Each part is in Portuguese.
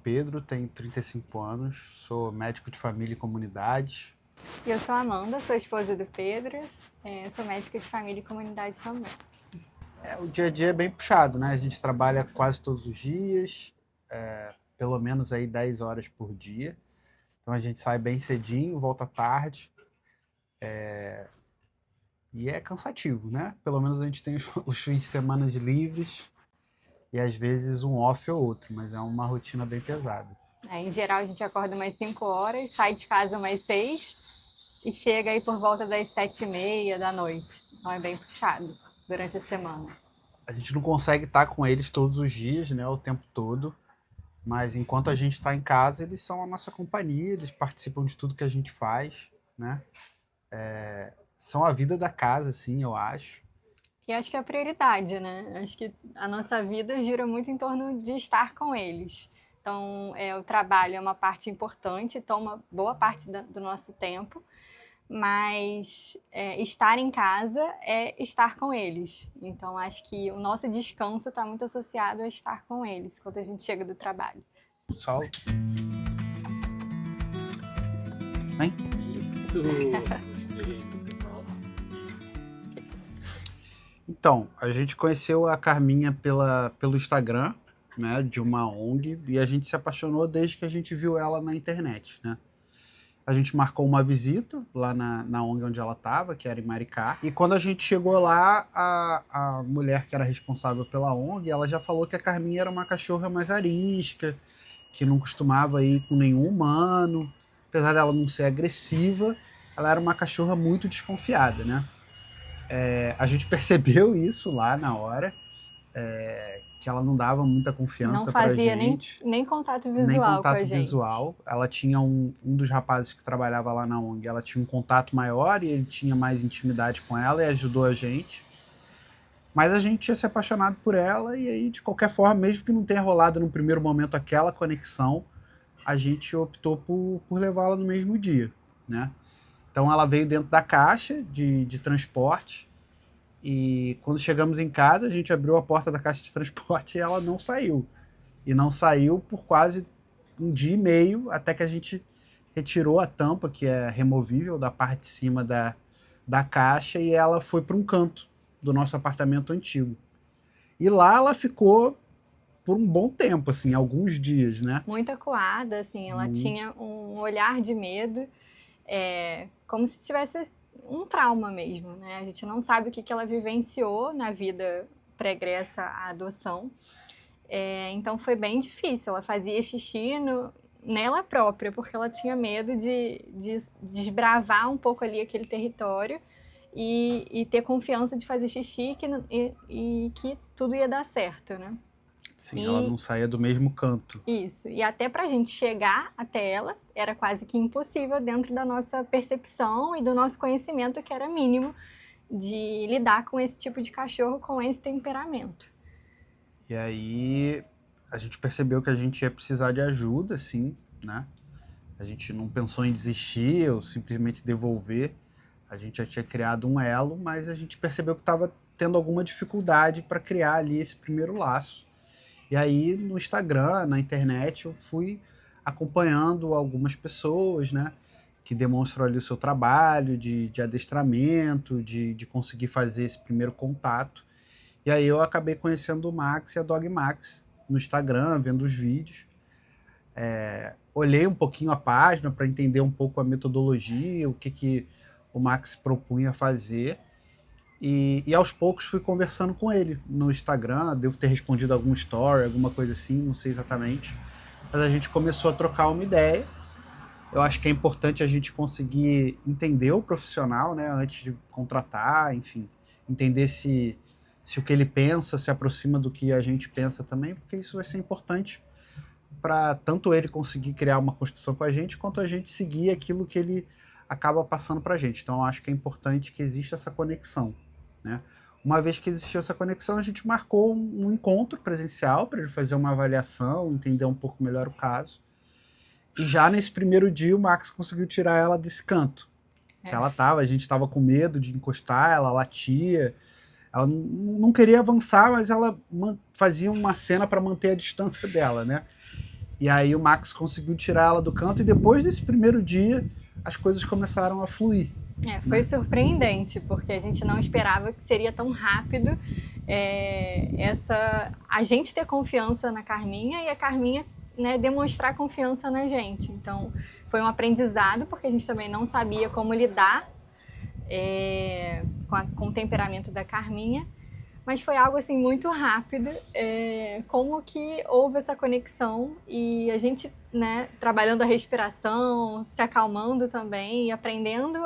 Pedro, tenho 35 anos, sou médico de família e comunidade. E eu sou a Amanda, sou esposa do Pedro, sou médica de família e comunidade também. O dia a dia é bem puxado, né? A gente trabalha quase todos os dias, pelo menos aí 10 horas por dia. Então a gente sai bem cedinho, volta tarde. E é cansativo, né? Pelo menos a gente tem os fins de semana livres e às vezes um off ou outro, mas é uma rotina bem pesada. Em geral, a gente acorda umas 5 horas, sai de casa umas 6 e chega aí por volta das 7h30 da noite. Então é bem puxado durante a semana. A gente não consegue estar com eles todos os dias, né? O tempo todo. Mas enquanto a gente está em casa, eles são a nossa companhia, eles participam de tudo que a gente faz, né? São a vida da casa, assim, eu acho. E acho que é a prioridade, né? Acho que a nossa vida gira muito em torno de estar com eles. Então, o trabalho é uma parte importante, toma boa parte do nosso tempo, mas estar em casa é estar com eles. Então, acho que o nosso descanso está muito associado a estar com eles quando a gente chega do trabalho. Sol. Vem. Isso! Gostei. Então, a gente conheceu a Carminha pelo Instagram, né, de uma ONG, e a gente se apaixonou desde que a gente viu ela na internet, né? A gente marcou uma visita lá na ONG onde ela estava, que era em Maricá. E quando a gente chegou lá, a mulher que era responsável pela ONG, ela já falou que a Carminha era uma cachorra mais arisca, que não costumava ir com nenhum humano. Apesar dela não ser agressiva, ela era uma cachorra muito desconfiada, né? A gente percebeu isso lá na hora, que ela não dava muita confiança Não pra fazia gente. nem contato Nem visual com contato a gente. visual. Ela tinha um dos rapazes que trabalhava lá na ONG, ela tinha um contato maior e ele tinha mais intimidade com ela e ajudou a gente. Mas a gente tinha se apaixonado por ela e aí, de qualquer forma, mesmo que não tenha rolado no primeiro momento aquela conexão, a gente optou por levá-la no mesmo dia, né? Então ela veio dentro da caixa de transporte e quando chegamos em casa, a gente abriu a porta da caixa de transporte e ela não saiu. E não saiu por quase um dia e meio, até que a gente retirou a tampa, que é removível, da parte de cima da caixa, e ela foi para um canto do nosso apartamento antigo. E lá ela ficou por um bom tempo, assim, alguns dias, né? Muito acuada, assim, ela tinha um olhar de medo, como se tivesse um trauma mesmo, né? A gente não sabe o que ela vivenciou na vida pregressa à adoção. Então foi bem difícil. Ela fazia xixi nela própria, porque ela tinha medo de desbravar um pouco ali aquele território e ter confiança de fazer xixi e que tudo ia dar certo, né? Sim, ela não saía do mesmo canto. Isso. E até pra gente chegar até ela, era quase que impossível dentro da nossa percepção e do nosso conhecimento, que era mínimo, de lidar com esse tipo de cachorro com esse temperamento. E aí a gente percebeu que a gente ia precisar de ajuda, sim, né? A gente não pensou em desistir ou simplesmente devolver. A gente já tinha criado um elo, mas a gente percebeu que estava tendo alguma dificuldade para criar ali esse primeiro laço. E aí no Instagram, na internet, eu fui acompanhando algumas pessoas, né? Que demonstram ali o seu trabalho de adestramento, de conseguir fazer esse primeiro contato. E aí eu acabei conhecendo o Max e a Dog Max no Instagram, vendo os vídeos. Olhei um pouquinho a página para entender um pouco a metodologia, o que o Max propunha fazer. E aos poucos fui conversando com ele no Instagram, devo ter respondido algum story, alguma coisa assim, não sei exatamente. Mas a gente começou a trocar uma ideia. Eu acho que é importante a gente conseguir entender o profissional, né, antes de contratar, enfim, entender se o que ele pensa se aproxima do que a gente pensa também, porque isso vai ser importante para tanto ele conseguir criar uma construção com a gente, quanto a gente seguir aquilo que ele acaba passando para a gente. Então, eu acho que é importante que exista essa conexão, né? Uma vez que existiu essa conexão, a gente marcou um encontro presencial para ele fazer uma avaliação, entender um pouco melhor o caso. E já nesse primeiro dia, o Max conseguiu tirar ela desse canto que ela estava. A gente estava com medo de encostar, ela latia, ela não queria avançar, mas ela fazia uma cena para manter a distância dela, né? E aí o Max conseguiu tirar ela do canto e depois desse primeiro dia as coisas começaram a fluir. Foi surpreendente, porque a gente não esperava que seria tão rápido a gente ter confiança na Carminha e a Carminha, né, demonstrar confiança na gente. Então, foi um aprendizado, porque a gente também não sabia como lidar com o temperamento da Carminha, mas foi algo assim muito rápido, como que houve essa conexão e a gente, né, trabalhando a respiração, se acalmando também e aprendendo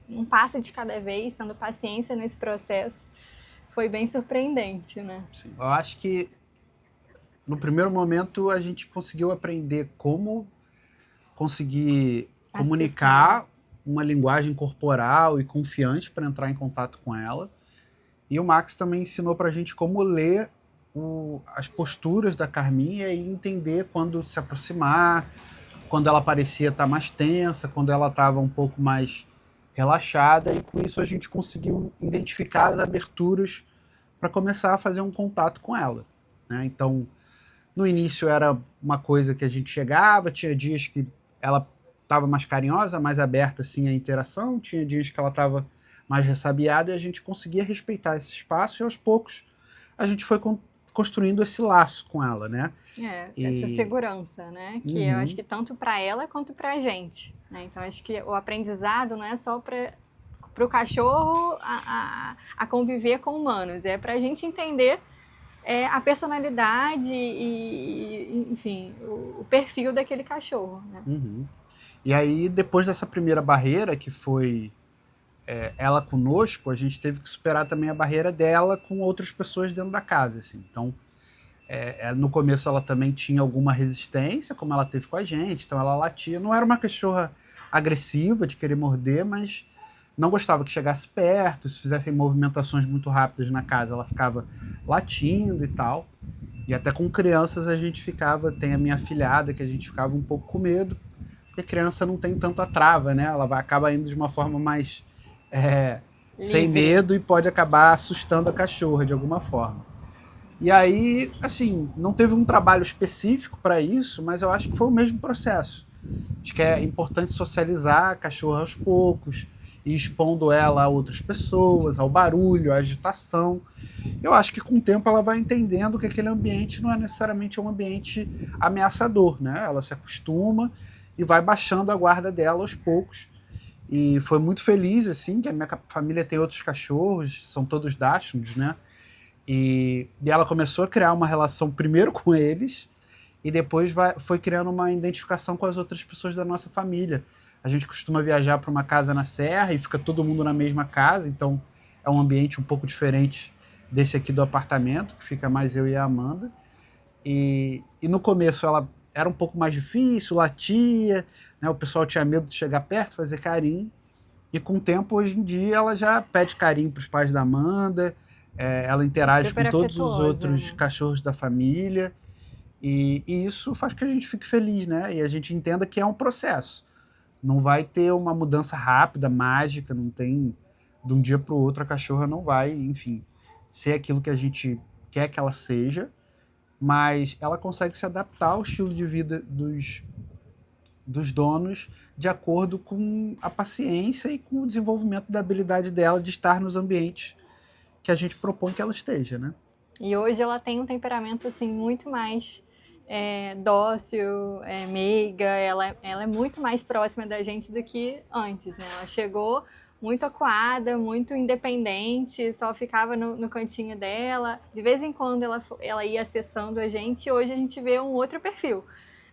um passo de cada vez, tendo paciência nesse processo, foi bem surpreendente, né? Sim. Eu acho que no primeiro momento a gente conseguiu aprender como conseguir comunicar uma linguagem corporal e confiante para entrar em contato com ela. E o Max também ensinou para a gente como ler as posturas da Carminha e entender quando se aproximar, quando ela parecia estar mais tensa, quando ela estava um pouco mais relaxada. E com isso a gente conseguiu identificar as aberturas para começar a fazer um contato com ela, né? Então, no início era uma coisa que a gente chegava, tinha dias que ela estava mais carinhosa, mais aberta assim à interação, tinha dias que ela estava mais ressabiada e a gente conseguia respeitar esse espaço e aos poucos a gente foi construindo esse laço com ela, né? Essa segurança, né? Que eu acho que tanto para ela quanto para a gente, né? Então acho que o aprendizado não é só para o cachorro a conviver com humanos, é para a gente entender a personalidade e enfim, o perfil daquele cachorro, né? E aí, depois dessa primeira barreira, que foi ela conosco, a gente teve que superar também a barreira dela com outras pessoas dentro da casa, assim. Então, no começo ela também tinha alguma resistência, como ela teve com a gente, então ela latia. Não era uma cachorra agressiva, de querer morder, mas não gostava que chegasse perto, se fizessem movimentações muito rápidas na casa, ela ficava latindo e tal. E até com crianças a gente ficava, tem a minha afilhada, que a gente ficava um pouco com medo, porque criança não tem tanta trava, né? Ela acaba indo de uma forma mais sem medo e pode acabar assustando a cachorra de alguma forma. E aí, assim, não teve um trabalho específico para isso, mas eu acho que foi o mesmo processo. Acho que é importante socializar a cachorra aos poucos, e expondo ela a outras pessoas, ao barulho, à agitação. Eu acho que com o tempo ela vai entendendo que aquele ambiente não é necessariamente um ambiente ameaçador, né? Ela se acostuma e vai baixando a guarda dela aos poucos. E foi muito feliz, assim, que a minha família tem outros cachorros, são todos dachshunds, né? E ela começou a criar uma relação primeiro com eles e depois foi criando uma identificação com as outras pessoas da nossa família. A gente costuma viajar para uma casa na serra e fica todo mundo na mesma casa, então é um ambiente um pouco diferente desse aqui do apartamento, que fica mais eu e a Amanda. E no começo ela era um pouco mais difícil, latia, né? O pessoal tinha medo de chegar perto, fazer carinho. E com o tempo, hoje em dia, ela já pede carinho para os pais da Amanda, ela interage com todos os outros cachorros da família. E isso faz que a gente fique feliz, né? E a gente entenda que é um processo. Não vai ter uma mudança rápida, mágica, não tem de um dia para o outro a cachorra não vai, enfim, ser aquilo que a gente quer que ela seja, mas ela consegue se adaptar ao estilo de vida dos donos de acordo com a paciência e com o desenvolvimento da habilidade dela de estar nos ambientes que a gente propõe que ela esteja, né? E hoje ela tem um temperamento assim muito mais dócil, meiga, ela é muito mais próxima da gente do que antes, né? Ela chegou muito acuada, muito independente, só ficava no cantinho dela. De vez em quando ela ia acessando a gente, e hoje a gente vê um outro perfil,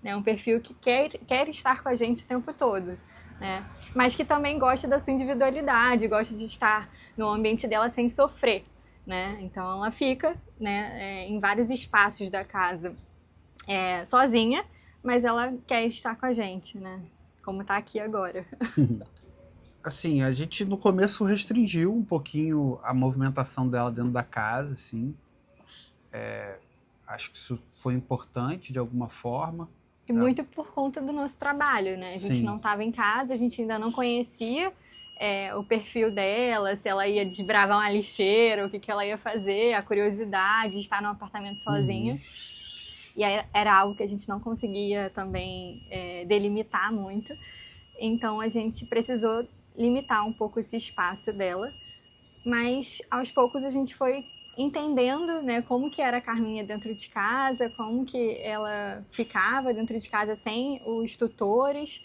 né? Um perfil que quer estar com a gente o tempo todo, né? Mas que também gosta da sua individualidade, gosta de estar no ambiente dela sem sofrer, né? Então ela fica, né, em vários espaços da casa sozinha, mas ela quer estar com a gente, né? Como está aqui agora. Assim, a gente no começo restringiu um pouquinho a movimentação dela dentro da casa, assim. Acho que isso foi importante de alguma forma. E muito por conta do nosso trabalho, né? A gente não estava em casa, a gente ainda não conhecia o perfil dela, se ela ia desbravar uma lixeira, o que ela ia fazer, a curiosidade de estar num apartamento sozinha. e era algo que a gente não conseguia também delimitar muito. Então a gente precisou limitar um pouco esse espaço dela, mas aos poucos a gente foi entendendo, né, como que era a Carminha dentro de casa, como que ela ficava dentro de casa sem os tutores.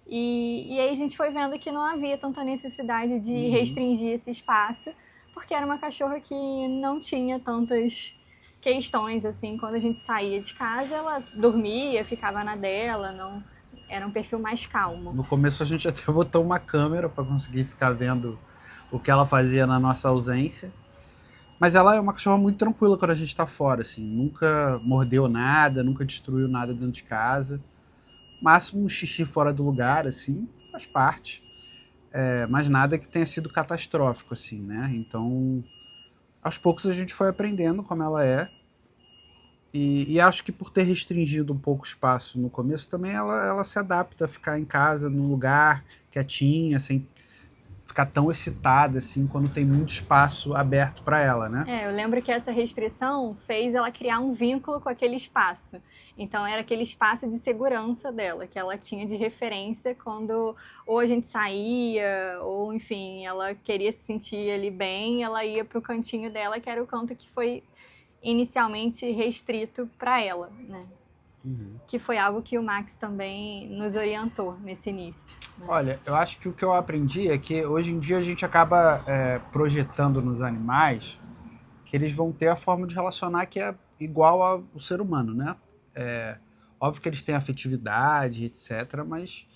E aí a gente foi vendo que não havia tanta necessidade de restringir esse espaço, porque era uma cachorra que não tinha tantas questões, assim. Quando a gente saía de casa, ela dormia, ficava na dela, não... Era um perfil mais calmo. No começo a gente até botou uma câmera para conseguir ficar vendo o que ela fazia na nossa ausência. Mas ela é uma cachorra muito tranquila quando a gente tá fora, assim. Nunca mordeu nada, nunca destruiu nada dentro de casa. Máximo um xixi fora do lugar, assim, faz parte. Mas nada que tenha sido catastrófico, assim, né? Então, aos poucos a gente foi aprendendo como ela é. E acho que por ter restringido um pouco o espaço no começo, também ela se adapta a ficar em casa, num lugar quietinha, sem ficar tão excitada, assim, quando tem muito espaço aberto para ela, né? Eu lembro que essa restrição fez ela criar um vínculo com aquele espaço. Então, era aquele espaço de segurança dela, que ela tinha de referência quando ou a gente saía, ou, enfim, ela queria se sentir ali bem, ela ia para o cantinho dela, que era o canto que foi inicialmente restrito para ela, né? Que foi algo que o Max também nos orientou nesse início. Né? Olha, eu acho que o que eu aprendi é que hoje em dia a gente acaba projetando nos animais que eles vão ter a forma de relacionar que é igual ao ser humano, né? Óbvio que eles têm afetividade, etc., mas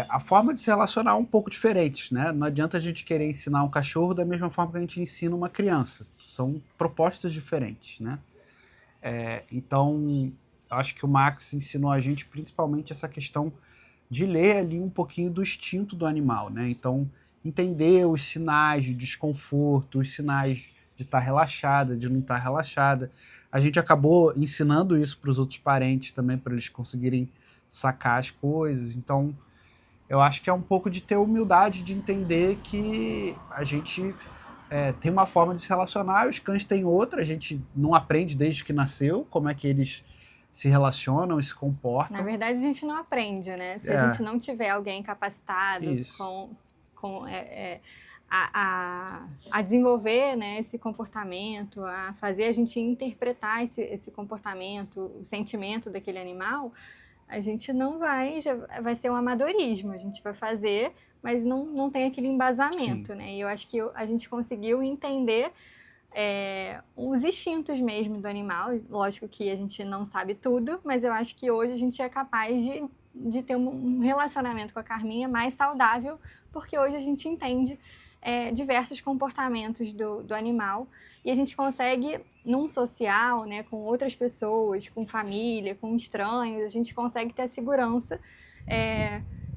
a forma de se relacionar é um pouco diferente, né? Não adianta a gente querer ensinar um cachorro da mesma forma que a gente ensina uma criança. São propostas diferentes, né? Então, eu acho que o Max ensinou a gente principalmente essa questão de ler ali um pouquinho do instinto do animal, né? Então, entender os sinais de desconforto, os sinais de estar relaxada, de não estar relaxada. A gente acabou ensinando isso para os outros parentes também, para eles conseguirem sacar as coisas. Então, eu acho que é um pouco de ter humildade de entender que a gente tem uma forma de se relacionar, os cães têm outra, a gente não aprende desde que nasceu como é que eles se relacionam e se comportam. Na verdade, a gente não aprende, né? Se a gente não tiver alguém capacitado a desenvolver, né, esse comportamento, a fazer a gente interpretar esse comportamento, o sentimento daquele animal, a gente não vai ser um amadorismo, a gente vai fazer, mas não tem aquele embasamento, né? E eu acho que a gente conseguiu entender os instintos mesmo do animal. Lógico que a gente não sabe tudo, mas eu acho que hoje a gente é capaz de ter um relacionamento com a Carminha mais saudável, porque hoje a gente entende diversos comportamentos do animal e a gente consegue, num social, né, com outras pessoas, com família, com estranhos, a gente consegue ter a segurança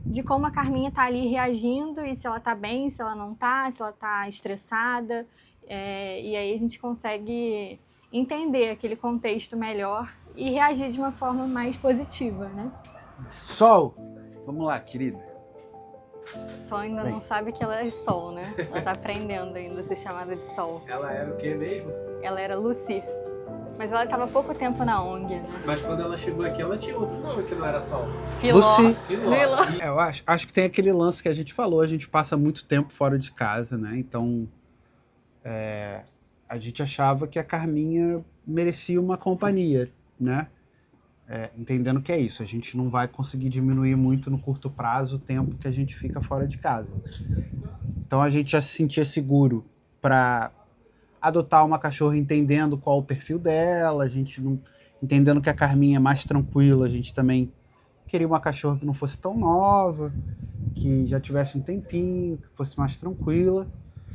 de como a Carminha está ali reagindo e se ela está bem, se ela não está, se ela está estressada. E aí a gente consegue entender aquele contexto melhor e reagir de uma forma mais positiva, né? Sol! Vamos lá, querida. Sol ainda não sabe que ela é Sol, né? Ela tá aprendendo ainda a ser chamada de Sol. Ela era o que mesmo? Ela era Lucy. Mas ela estava há pouco tempo na ONG, né? Mas quando ela chegou aqui, ela tinha outro nome que não era Sol. Filó. Lucy. Filó. Eu acho que tem aquele lance que a gente falou, a gente passa muito tempo fora de casa, né? Então, a gente achava que a Carminha merecia uma companhia, né? Entendendo que é isso, a gente não vai conseguir diminuir muito no curto prazo o tempo que a gente fica fora de casa. Então a gente já se sentia seguro para adotar uma cachorra entendendo qual o perfil dela, a gente não, entendendo que a Carminha é mais tranquila, a gente também queria uma cachorra que não fosse tão nova, que já tivesse um tempinho, que fosse mais tranquila.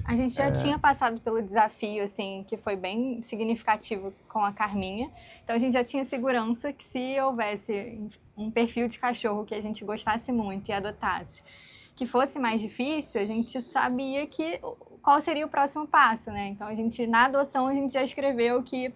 A gente já tinha passado pelo desafio, assim, que foi bem significativo com a Carminha. Então a gente já tinha segurança que se houvesse um perfil de cachorro que a gente gostasse muito e adotasse, que fosse mais difícil, a gente sabia qual seria o próximo passo, né? Então na adoção a gente já escreveu que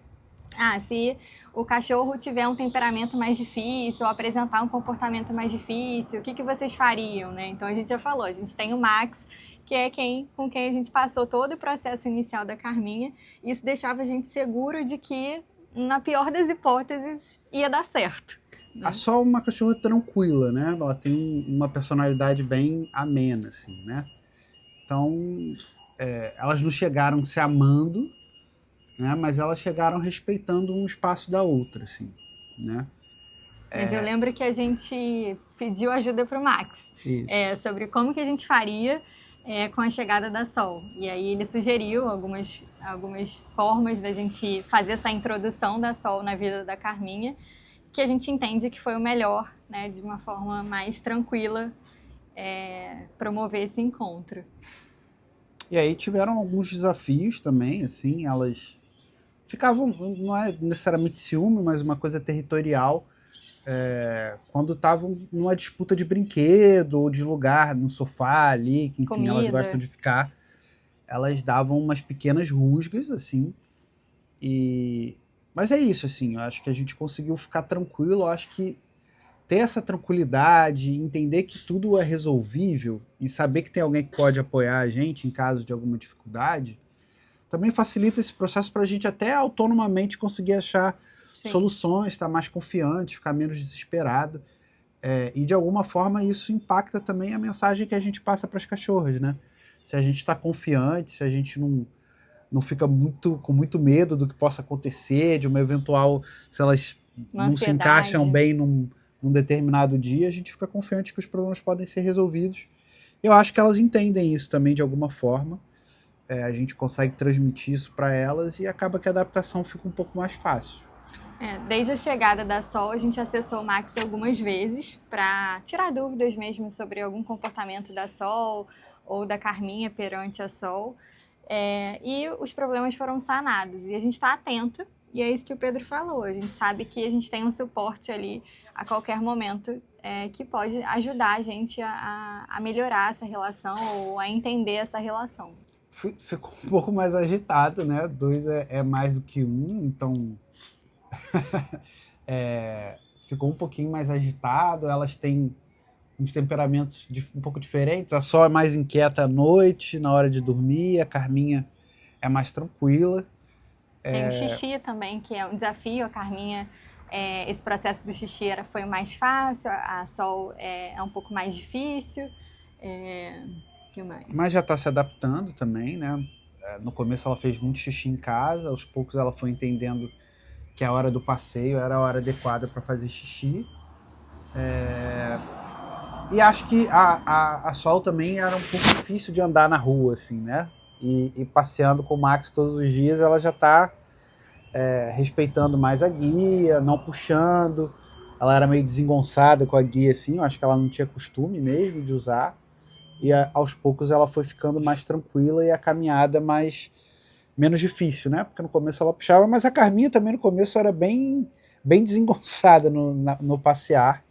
se o cachorro tiver um temperamento mais difícil ou apresentar um comportamento mais difícil, o que vocês fariam, né? Então a gente já falou, a gente tem o Max, que é com quem a gente passou todo o processo inicial da Carminha, e isso deixava a gente seguro de que na pior das hipóteses, ia dar certo. A Sol é uma cachorra tranquila, né? Ela tem uma personalidade bem amena, assim, né? Então, elas não chegaram se amando, né? Mas elas chegaram respeitando um espaço da outra, assim, né? Mas eu lembro que a gente pediu ajuda para o Max sobre como que a gente faria com a chegada da Sol. E aí ele sugeriu algumas formas da gente fazer essa introdução da Sol na vida da Carminha, que a gente entende que foi o melhor, né, de uma forma mais tranquila, promover esse encontro. E aí tiveram alguns desafios também, assim, elas ficavam, não é necessariamente ciúme, mas uma coisa territorial, quando estavam numa disputa de brinquedo ou de lugar no sofá ali, que enfim, Comida. Elas gostam de ficar, elas davam umas pequenas rusgas, assim, mas é isso, assim, eu acho que a gente conseguiu ficar tranquilo, eu acho que ter essa tranquilidade, entender que tudo é resolvível e saber que tem alguém que pode apoiar a gente em caso de alguma dificuldade, também facilita esse processo para a gente até autonomamente conseguir achar soluções, estar mais confiante, ficar menos desesperado. E de alguma forma isso impacta também a mensagem que a gente passa para as cachorras, né? Se a gente está confiante, se a gente não fica com muito medo do que possa acontecer, de uma eventual, se elas não se encaixam bem num determinado dia, a gente fica confiante que os problemas podem ser resolvidos. Eu acho que elas entendem isso também de alguma forma. A gente consegue transmitir isso para elas e acaba que a adaptação fica um pouco mais fácil. Desde a chegada da Sol, a gente acessou o Max algumas vezes para tirar dúvidas mesmo sobre algum comportamento da Sol ou da Carminha perante a Sol. E os problemas foram sanados. E a gente está atento, e é isso que o Pedro falou. A gente sabe que a gente tem um suporte ali a qualquer momento que pode ajudar a gente a melhorar essa relação ou a entender essa relação. Ficou um pouco mais agitado, né? 2 é mais do que 1, então ficou um pouquinho mais agitado. Elas têm uns temperamentos um pouco diferentes. A Sol é mais inquieta à noite, na hora de dormir. A Carminha é mais tranquila. Tem o xixi também, que é um desafio. A Carminha, esse processo do xixi foi mais fácil. A Sol é um pouco mais difícil. Que mais? Mas já está se adaptando também, né? No começo ela fez muito xixi em casa. Aos poucos ela foi entendendo que a hora do passeio era a hora adequada para fazer xixi. E acho que a Sol também era um pouco difícil de andar na rua, assim, né? E passeando com o Max todos os dias, ela já está respeitando mais a guia, não puxando. Ela era meio desengonçada com a guia, assim, eu acho que ela não tinha costume mesmo de usar. E aos poucos ela foi ficando mais tranquila e a caminhada menos difícil, né? Porque no começo ela puxava, mas a Carminha também no começo era bem desengonçada no passear.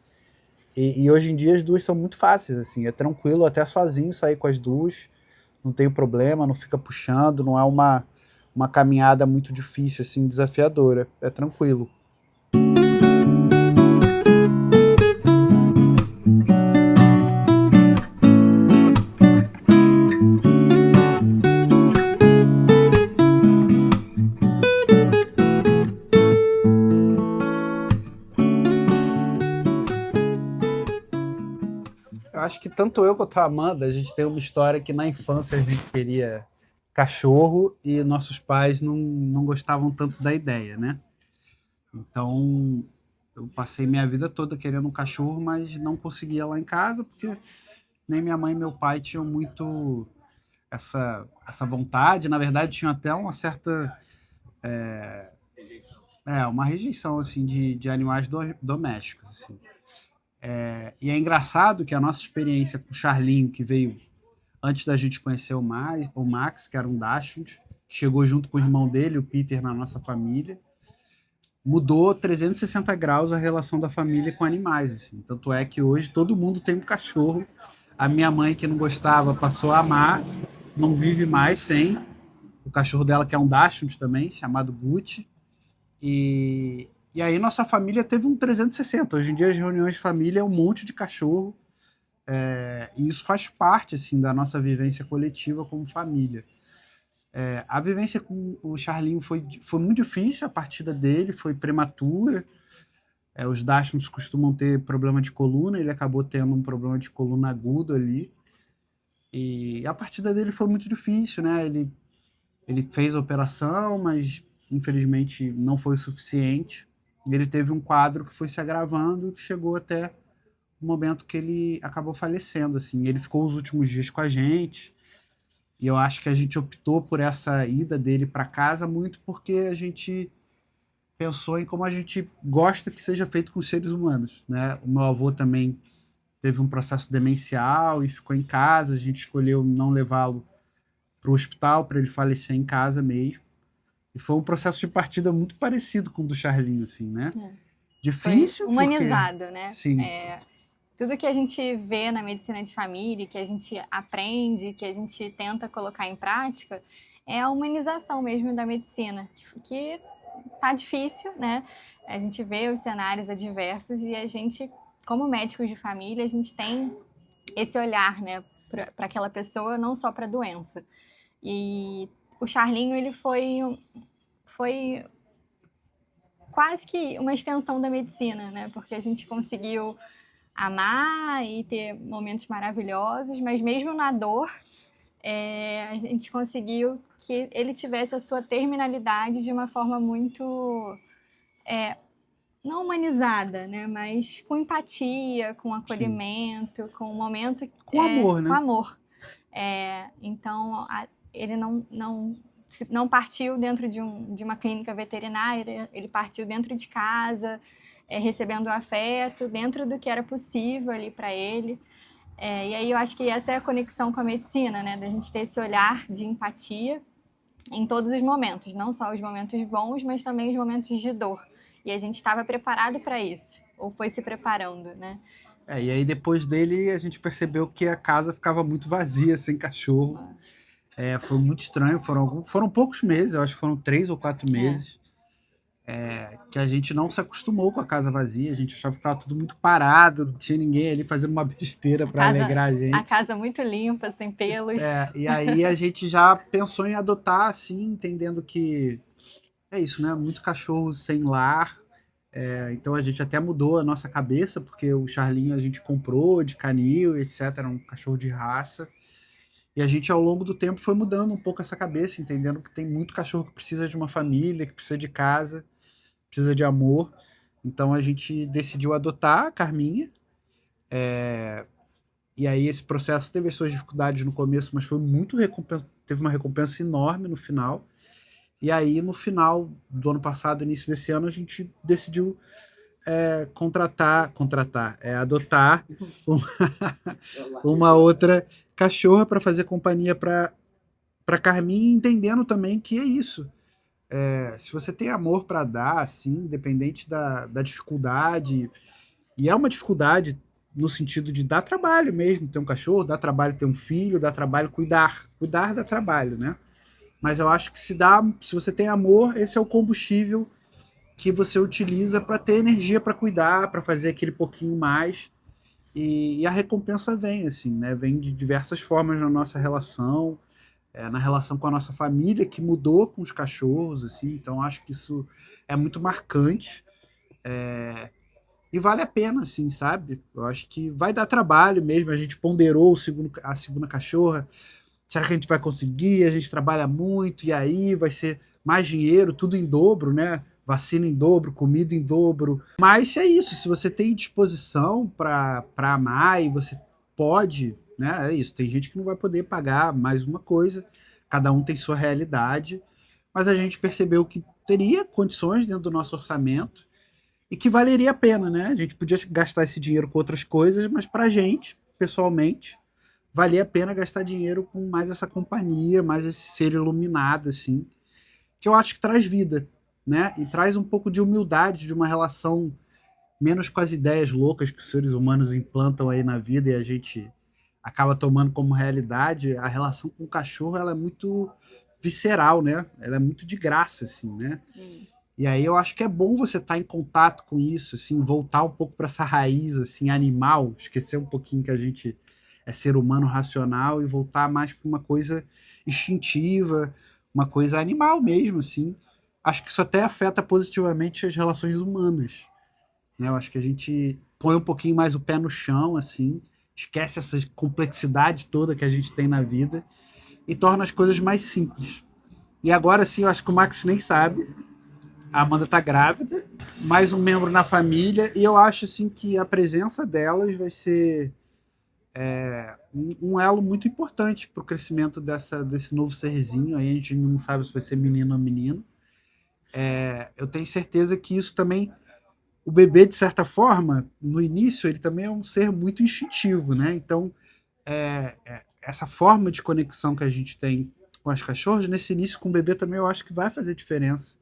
E hoje em dia as duas são muito fáceis, assim, é tranquilo até sozinho sair com as duas, não tem problema, não fica puxando, não é uma caminhada muito difícil, assim, desafiadora, é tranquilo. Acho que tanto eu quanto a Amanda, a gente tem uma história que na infância a gente queria cachorro e nossos pais não gostavam tanto da ideia, né? Então, eu passei minha vida toda querendo um cachorro, mas não conseguia lá em casa, porque nem minha mãe e meu pai tinham muito essa vontade. Na verdade, tinham até uma certa... uma rejeição, assim, de animais domésticos, assim. E é engraçado que a nossa experiência com o Charlinho, que veio antes da gente conhecer o Max, que era um Dachshund, que chegou junto com o irmão dele, o Peter, na nossa família, mudou 360 graus a relação da família com animais. Assim. Tanto é que hoje todo mundo tem um cachorro. A minha mãe, que não gostava, passou a amar, não vive mais sem. O cachorro dela, que é um Dachshund também, chamado Gucci. E aí nossa família teve um 360. Hoje em dia as reuniões de família é um monte de cachorro. E isso faz parte, assim, da nossa vivência coletiva como família. A vivência com o Charlinho foi muito difícil, a partida dele foi prematura. Os Dachshunds costumam ter problema de coluna, ele acabou tendo um problema de coluna agudo ali. E a partida dele foi muito difícil, né? Ele fez a operação, mas infelizmente não foi o suficiente. Ele teve um quadro que foi se agravando, que chegou até o momento que ele acabou falecendo, assim. Ele ficou os últimos dias com a gente, e eu acho que a gente optou por essa ida dele para casa muito porque a gente pensou em como a gente gosta que seja feito com os seres humanos, né? O meu avô também teve um processo demencial e ficou em casa, a gente escolheu não levá-lo para o hospital para ele falecer em casa mesmo. E foi um processo de partida muito parecido com o do Charlinho, assim, né? Difícil, foi humanizado, né? Sim. Tudo que a gente vê na medicina de família, que a gente aprende, que a gente tenta colocar em prática, é a humanização mesmo da medicina, que tá difícil, né? A gente vê os cenários adversos e a gente, como médicos de família, a gente tem esse olhar, né, para aquela pessoa, não só para a doença. E o Charlinho, ele foi quase que uma extensão da medicina, né? Porque a gente conseguiu amar e ter momentos maravilhosos, mas mesmo na dor, a gente conseguiu que ele tivesse a sua terminalidade de uma forma muito, não humanizada, né? Mas com empatia, com acolhimento, sim, com um momento... Com amor, né? Com amor. Então, ele não partiu dentro de uma clínica veterinária, ele partiu dentro de casa, recebendo afeto, dentro do que era possível ali para ele. E aí eu acho que essa é a conexão com a medicina, né? Da gente ter esse olhar de empatia em todos os momentos, não só os momentos bons, mas também os momentos de dor. E a gente estava preparado para isso, ou foi se preparando, né? E aí depois dele a gente percebeu que a casa ficava muito vazia, sem cachorro. Foi muito estranho, foram poucos meses, eu acho que foram 3 ou 4 meses, que a gente não se acostumou com a casa vazia, a gente achava que estava tudo muito parado, não tinha ninguém ali fazendo uma besteira para alegrar a gente. A casa muito limpa, sem pelos. E aí a gente já pensou em adotar, assim, entendendo que é isso, né? Muito cachorro sem lar. Então a gente até mudou a nossa cabeça, porque o Charlinho a gente comprou de canil, etc. Era um cachorro de raça. E a gente, ao longo do tempo, foi mudando um pouco essa cabeça, entendendo que tem muito cachorro que precisa de uma família, que precisa de casa, precisa de amor. Então a gente decidiu adotar a Carminha. E aí esse processo teve as suas dificuldades no começo, mas foi muito teve uma recompensa enorme no final. E aí, no final do ano passado, início desse ano, a gente decidiu adotar uma outra cachorra para fazer companhia para Carminha, entendendo também que é isso. Se você tem amor para dar, assim, independente da dificuldade, e é uma dificuldade no sentido de dar trabalho mesmo, ter um cachorro, dá trabalho ter um filho, dá trabalho cuidar dá trabalho, né? Mas eu acho que se você tem amor, esse é o combustível que você utiliza para ter energia para cuidar, para fazer aquele pouquinho mais. E a recompensa vem, assim, né? Vem de diversas formas na nossa relação, na relação com a nossa família, que mudou com os cachorros, assim. Então, acho que isso é muito marcante. E vale a pena, assim, sabe? Eu acho que vai dar trabalho mesmo. A gente ponderou a segunda cachorra. Será que a gente vai conseguir? A gente trabalha muito, e aí vai ser mais dinheiro, tudo em dobro, né? Vacina em dobro, comida em dobro. Mas é isso, se você tem disposição para amar e você pode, né? É isso, tem gente que não vai poder pagar mais uma coisa, cada um tem sua realidade, mas a gente percebeu que teria condições dentro do nosso orçamento e que valeria a pena, né? A gente podia gastar esse dinheiro com outras coisas, mas pra gente, pessoalmente, valia a pena gastar dinheiro com mais essa companhia, mais esse ser iluminado, assim, que eu acho que traz vida, né? E traz um pouco de humildade, de uma relação menos com as ideias loucas que os seres humanos implantam aí na vida e a gente acaba tomando como realidade. A relação com o cachorro, ela é muito visceral, né? Ela é muito de graça, assim, né? E aí eu acho que é bom você estar em contato com isso, assim, voltar um pouco para essa raiz, assim, animal, esquecer um pouquinho que a gente é ser humano racional e voltar mais para uma coisa instintiva, uma coisa animal mesmo, assim. Acho que isso até afeta positivamente as relações humanas, né? Eu acho que a gente põe um pouquinho mais o pé no chão, assim, esquece essa complexidade toda que a gente tem na vida e torna as coisas mais simples. E agora sim, eu acho que o Max nem sabe. A Amanda tá grávida, mais um membro na família, e eu acho assim que a presença delas vai ser um elo muito importante para o crescimento desse novo serzinho. Aí a gente não sabe se vai ser menino ou menino. Eu tenho certeza que isso também, o bebê, de certa forma, no início, ele também é um ser muito instintivo, né? Então, essa forma de conexão que a gente tem com as cachorras, nesse início com o bebê também eu acho que vai fazer diferença.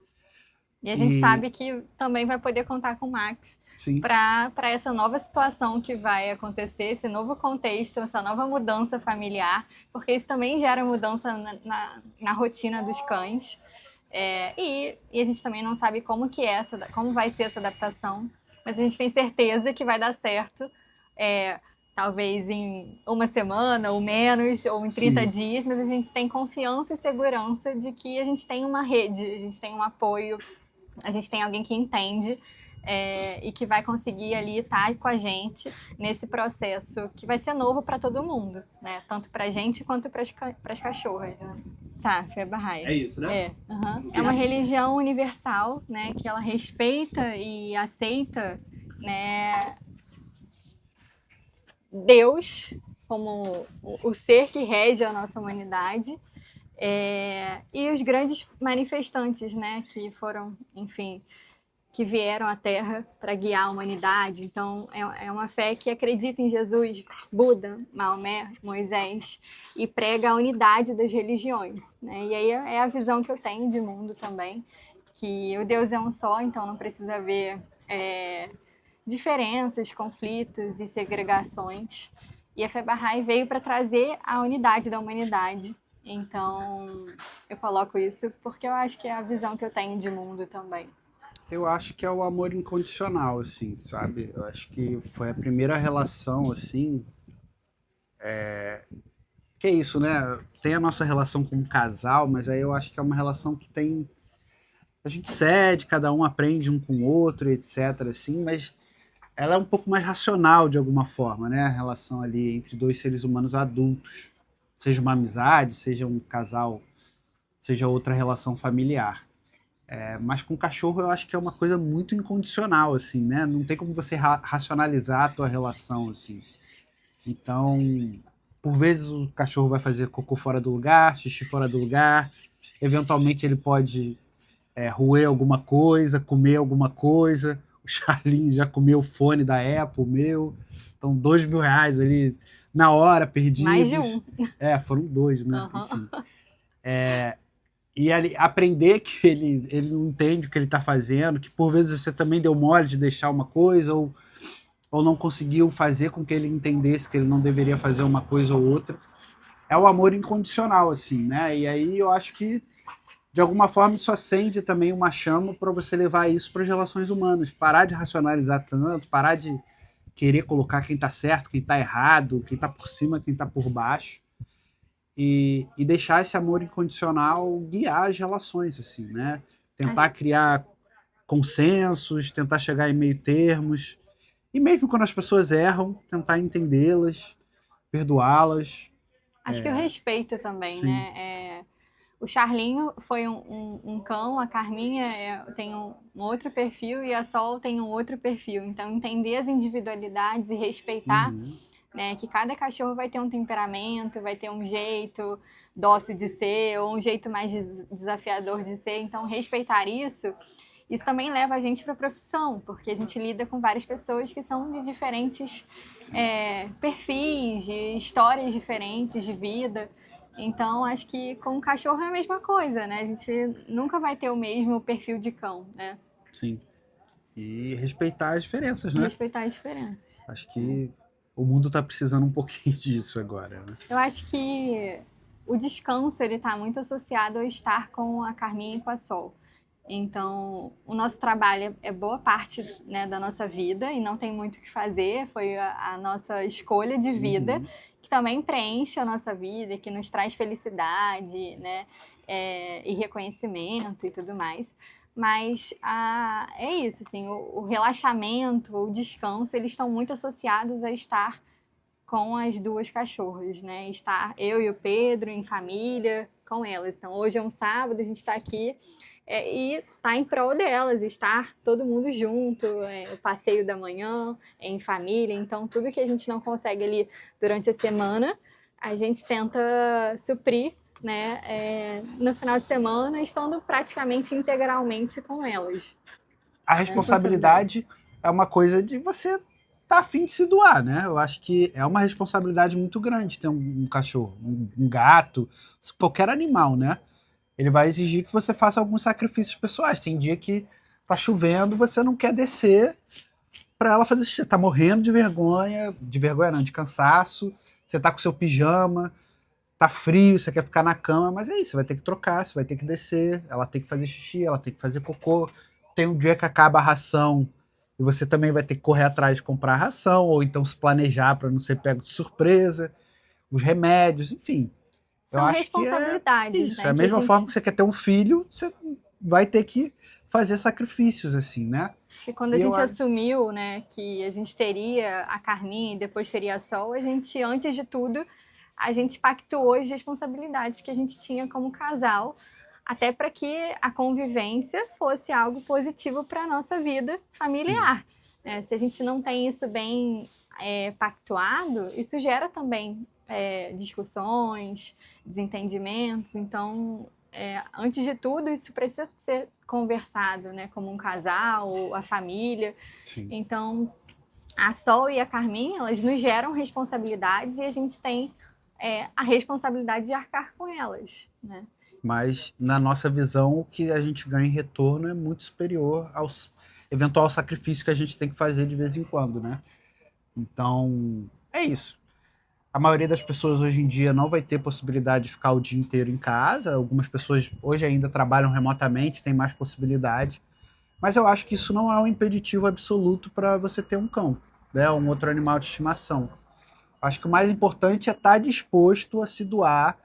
E a gente E, sabe que também vai poder contar com o Max sim, para essa nova situação que vai acontecer, esse novo contexto, essa nova mudança familiar, porque isso também gera mudança na rotina dos cães. E a gente também não sabe como vai ser essa adaptação, mas a gente tem certeza que vai dar certo. Talvez em uma semana, ou menos, ou em 30 sim, dias, mas a gente tem confiança e segurança de que a gente tem uma rede, a gente tem um apoio, a gente tem alguém que entende e que vai conseguir ali estar com a gente nesse processo que vai ser novo para todo mundo, né? Tanto para a gente quanto para as cachorras, né? Tá, Fé Bahá'í. É isso, né? É uma religião universal, né? Que ela respeita e aceita, né? Deus como o ser que rege a nossa humanidade. E os grandes manifestantes, né, que foram, enfim, que vieram à Terra para guiar a humanidade. Então, é uma fé que acredita em Jesus, Buda, Maomé, Moisés, e prega a unidade das religiões, né? E aí é a visão que eu tenho de mundo também, que o Deus é um só, então não precisa haver diferenças, conflitos e segregações. E a Fé Bahá'í veio para trazer a unidade da humanidade. Então, eu coloco isso porque eu acho que é a visão que eu tenho de mundo também. eu acho que é o amor incondicional, assim, sabe? Eu acho que foi a primeira relação, assim, que é isso, né? Tem a nossa relação como casal, mas aí eu acho que é uma relação que tem. A gente cede, cada um aprende um com o outro, etc. Assim, mas ela é um pouco mais racional de alguma forma, né? A relação ali entre dois seres humanos adultos, seja uma amizade, seja um casal, seja outra relação familiar. Mas com cachorro eu acho que é uma coisa muito incondicional, assim, né? Não tem como você racionalizar a tua relação, assim. Então, por vezes o cachorro vai fazer cocô fora do lugar, xixi fora do lugar, eventualmente ele pode roer alguma coisa, comer alguma coisa. O Charlinho já comeu o fone da Apple, meu. Então, R$ 2.000 ali na hora, Mais de perdidos. um. Foram dois, né? Uhum. Enfim. E ali, aprender que ele não entende o que ele está fazendo, que por vezes você também deu mole de deixar uma coisa, ou não conseguiu fazer com que ele entendesse que ele não deveria fazer uma coisa ou outra. É o amor incondicional, assim, né? E aí eu acho que de alguma forma isso acende também uma chama para você levar isso para as relações humanas, parar de racionalizar tanto, parar de querer colocar quem está certo, quem está errado, quem está por cima, quem está por baixo, e deixar esse amor incondicional guiar as relações, assim, né? Tentar criar consensos, tentar chegar em meio termos, e mesmo quando as pessoas erram, tentar entendê-las, perdoá-las. Acho que o respeito também, Sim. né? O Charlinho foi um cão, a Carminha tem um outro perfil e a Sol tem um outro perfil. Então, entender as individualidades e respeitar, né, que cada cachorro vai ter um temperamento, vai ter um jeito dócil de ser ou um jeito mais desafiador de ser. Então, respeitar isso também leva a gente para a profissão, porque a gente lida com várias pessoas que são de diferentes perfis, de histórias diferentes de vida. Então, acho que com o cachorro é a mesma coisa, né? A gente nunca vai ter o mesmo perfil de cão, né? Sim. E respeitar as diferenças, né? Respeitar as diferenças. Acho que o mundo está precisando um pouquinho disso agora, né? Eu acho que o descanso, ele tá muito associado ao estar com a Carminha e com a Sol. Então, o nosso trabalho é boa parte, né, da nossa vida e não tem muito o que fazer, foi a nossa escolha de vida, que também preenche a nossa vida, que nos traz felicidade, né? e reconhecimento e tudo mais. Mas é isso, assim, o relaxamento, o descanso, eles estão muito associados a estar com as duas cachorras, né? Estar eu e o Pedro em família com elas. Então, hoje é um sábado, a gente está aqui e está em prol delas, estar todo mundo junto, o passeio da manhã, em família. Então, tudo que a gente não consegue ali durante a semana, a gente tenta suprir, né, no final de semana, estando praticamente integralmente com elas. A responsabilidade é uma coisa de você tá a fim de se doar, né? Eu acho que é uma responsabilidade muito grande ter um cachorro, um gato, qualquer animal, né? Ele vai exigir que você faça alguns sacrifícios pessoais. Tem dia que tá chovendo, você não quer descer para ela fazer xixi. Você tá morrendo de vergonha não, de cansaço, você tá com seu pijama, tá frio, você quer ficar na cama, mas é isso, você vai ter que trocar, você vai ter que descer, ela tem que fazer xixi, ela tem que fazer cocô. Tem um dia que acaba a ração e você também vai ter que correr atrás de comprar a ração, ou então se planejar para não ser pego de surpresa, os remédios, enfim. São responsabilidades. Isso, né? é a mesma forma que você quer ter um filho, você vai ter que fazer sacrifícios, assim, né? E quando a gente assumiu, né, que a gente teria a Carminha e depois teria a Sol, a gente, antes de tudo, a gente pactuou as responsabilidades que a gente tinha como casal, até para que a convivência fosse algo positivo para a nossa vida familiar. Se a gente não tem isso bem pactuado, isso gera também discussões, desentendimentos. Então, antes de tudo, isso precisa ser conversado, né, como um casal, a família. Sim. Então, a Sol e a Carminha, elas nos geram responsabilidades e a gente tem a responsabilidade de arcar com elas, né? Mas, na nossa visão, o que a gente ganha em retorno é muito superior ao eventual sacrifício que a gente tem que fazer de vez em quando, né? Então, é isso. A maioria das pessoas hoje em dia não vai ter possibilidade de ficar o dia inteiro em casa. Algumas pessoas hoje ainda trabalham remotamente, têm mais possibilidade. Mas eu acho que isso não é um impeditivo absoluto para você ter um cão, né? Um outro animal de estimação. Acho que o mais importante é estar disposto a se doar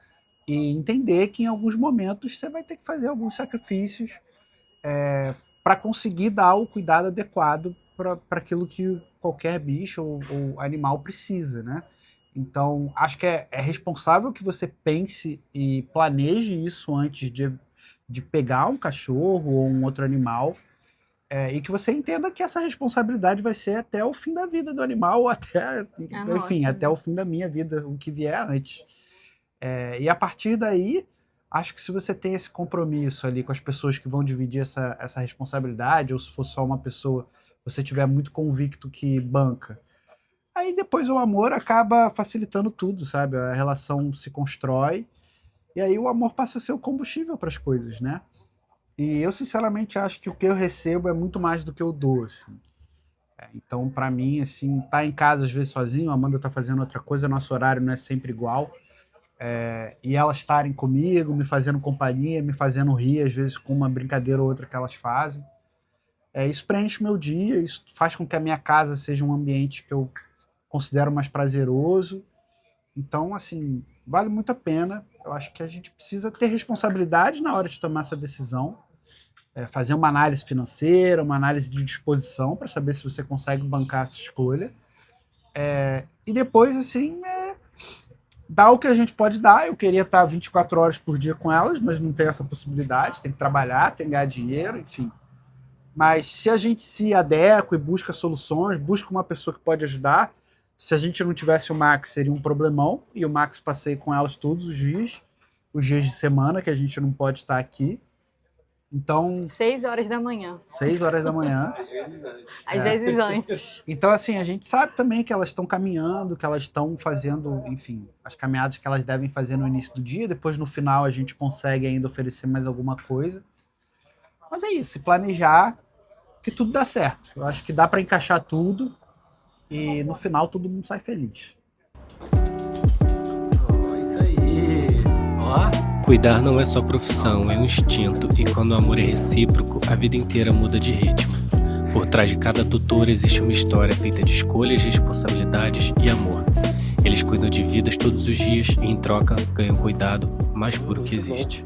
e entender que em alguns momentos você vai ter que fazer alguns sacrifícios para conseguir dar o cuidado adequado para aquilo que qualquer bicho ou animal precisa, né? Então, acho que é responsável que você pense e planeje isso antes de pegar um cachorro ou um outro animal, e que você entenda que essa responsabilidade vai ser até o fim da vida do animal, ou até, enfim, até o fim da minha vida, o que vier antes. E a partir daí, acho que se você tem esse compromisso ali com as pessoas que vão dividir essa responsabilidade, ou se for só uma pessoa, você tiver muito convicto que banca, aí depois o amor acaba facilitando tudo, sabe? A relação se constrói e aí o amor passa a ser o combustível para as coisas, né? E eu sinceramente acho que o que eu recebo é muito mais do que eu dou, assim. Então, para mim, assim, tá em casa às vezes sozinho, a Amanda tá fazendo outra coisa, nosso horário não é sempre igual. E elas estarem comigo, me fazendo companhia, me fazendo rir, às vezes com uma brincadeira ou outra que elas fazem. Isso preenche meu dia, isso faz com que a minha casa seja um ambiente que eu considero mais prazeroso. Então, assim, vale muito a pena. Eu acho que a gente precisa ter responsabilidade na hora de tomar essa decisão, fazer uma análise financeira, uma análise de disposição para saber se você consegue bancar essa escolha. E depois, assim, dar o que a gente pode dar. Eu queria estar 24 horas por dia com elas, mas não tem essa possibilidade. Tem que trabalhar, tem que ganhar dinheiro, enfim. Mas se a gente se adequa e busca soluções, busca uma pessoa que pode ajudar. Se a gente não tivesse o Max, seria um problemão. E o Max passei com elas todos os dias de semana, que a gente não pode estar aqui. Então... 6 horas da manhã. 6 horas da manhã. Às vezes antes. Então, assim, a gente sabe também que elas estão caminhando, que elas estão fazendo, enfim, as caminhadas que elas devem fazer no início do dia. Depois, no final, a gente consegue ainda oferecer mais alguma coisa. Mas é isso, se planejar, que tudo dá certo. Eu acho que dá para encaixar tudo e, no final, todo mundo sai feliz. Isso aí. Ó. Cuidar não é só profissão, é um instinto, e quando o amor é recíproco, a vida inteira muda de ritmo. Por trás de cada tutor existe uma história feita de escolhas, responsabilidades e amor. Eles cuidam de vidas todos os dias e, em troca, ganham cuidado mais puro que existe.